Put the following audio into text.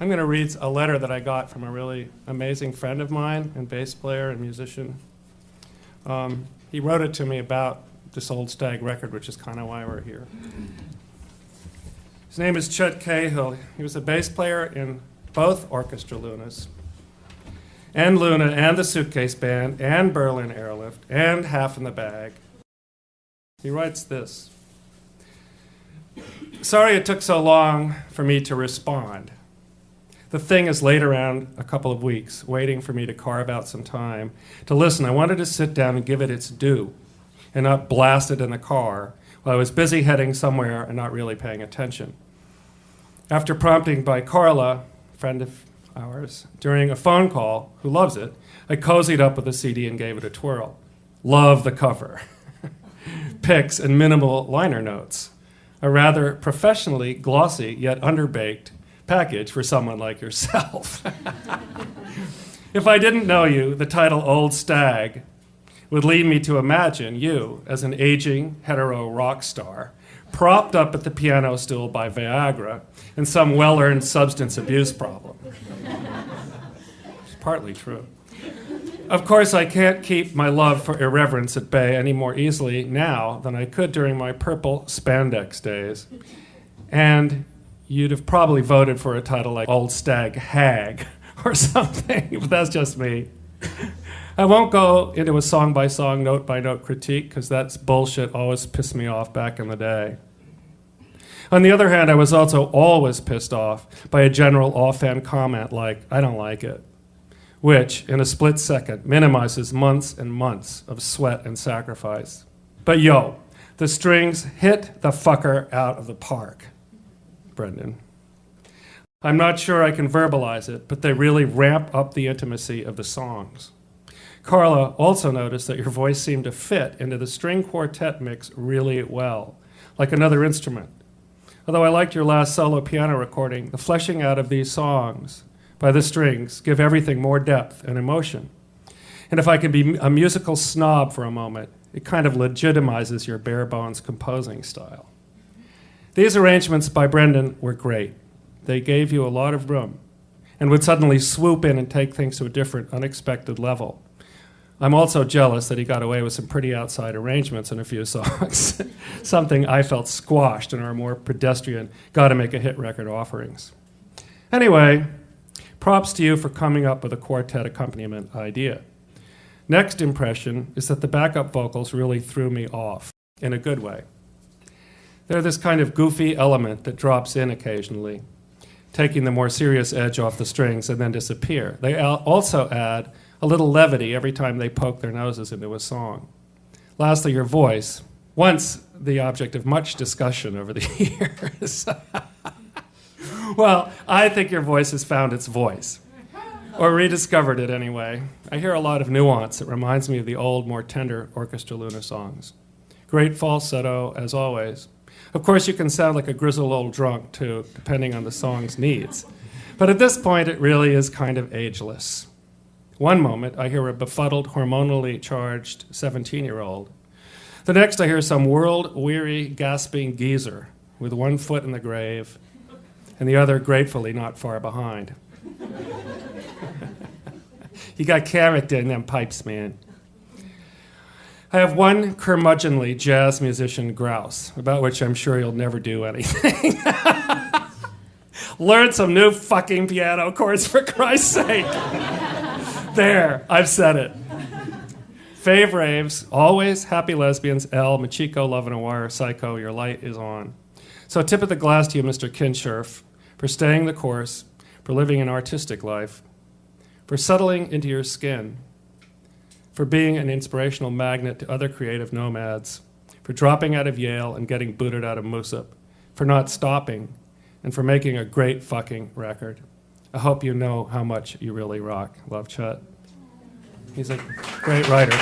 I'm going to read a letter that I got from a really amazing friend of mine and bass player and musician. He wrote it to me about this Old Stag record, which is kind of why we're here. His name is Chet. He was a bass player in both Orchestra Lunas, and Luna, and the Suitcase Band, and Berlin Airlift, and Half in the Bag. He writes this: "Sorry it took so long for me to respond. The thing has laid around a couple of weeks, waiting for me to carve out some time to listen. I wanted to sit down and give it its due, and not blast it in the car while I was busy heading somewhere and not really paying attention. After prompting by Carla, a friend of ours, during a phone call, who loves it, I cozied up with the CD and gave it a twirl. Love the cover. Picks and minimal liner notes. A rather professionally glossy yet underbaked package for someone like yourself. If I didn't know you, the title Old Stag would lead me to imagine you as an aging hetero rock star, propped up at the piano stool by Viagra and some well-earned substance abuse problem. It's partly true. Of course, I can't keep my love for irreverence at bay any more easily now than I could during my purple spandex days. And you'd have probably voted for a title like Old Stag Hag or something, but that's just me. I won't go into a song-by-song, note-by-note critique, because that's bullshit, always pissed me off back in the day. On the other hand, I was also always pissed off by a general offhand comment like, I don't like it, which, in a split second, minimizes months and months of sweat and sacrifice. But yo, the strings hit the fucker out of the park, Brendan. I'm not sure I can verbalize it, but they really ramp up the intimacy of the songs. Carla also noticed that your voice seemed to fit into the string quartet mix really well, like another instrument. Although I liked your last solo piano recording, the fleshing out of these songs by the strings give everything more depth and emotion. And if I could be a musical snob for a moment, it kind of legitimizes your bare-bones composing style. These arrangements by Brendan were great. They gave you a lot of room and would suddenly swoop in and take things to a different, unexpected level. I'm also jealous that he got away with some pretty outside arrangements in a few songs, something I felt squashed in our more pedestrian gotta-make-a-hit record offerings. Anyway, props to you for coming up with a quartet accompaniment idea. Next impression is that the backup vocals really threw me off, in a good way. They're this kind of goofy element that drops in occasionally, taking the more serious edge off the strings and then disappear. They also add a little levity every time they poke their noses into a song. Lastly, your voice, once the object of much discussion over the years. Well, I think your voice has found its voice, or rediscovered it anyway. I hear a lot of nuance that reminds me of the old, more tender Orchestra Luna songs. Great falsetto, as always. Of course, you can sound like a grizzled old drunk, too, depending on the song's needs. But at this point, it really is kind of ageless. One moment, I hear a befuddled, hormonally charged 17-year-old. The next, I hear some world-weary, gasping geezer with one foot in the grave and the other gratefully not far behind. You got character in them pipes, man. I have one curmudgeonly jazz musician grouse, about which I'm sure you'll never do anything. Learn some new fucking piano chords, for Christ's sake. There, I've said it. Fave raves, always happy lesbians, L, Machiko, Love in a Wire, Psycho, your light is on. So tip of the glass to you, Mr. Kinshirf, for staying the course, for living an artistic life, for settling into your skin, for being an inspirational magnet to other creative nomads, for dropping out of Yale and getting booted out of Moosup, for not stopping, and for making a great fucking record. I hope you know how much you really rock. Love, Chet. He's a great writer.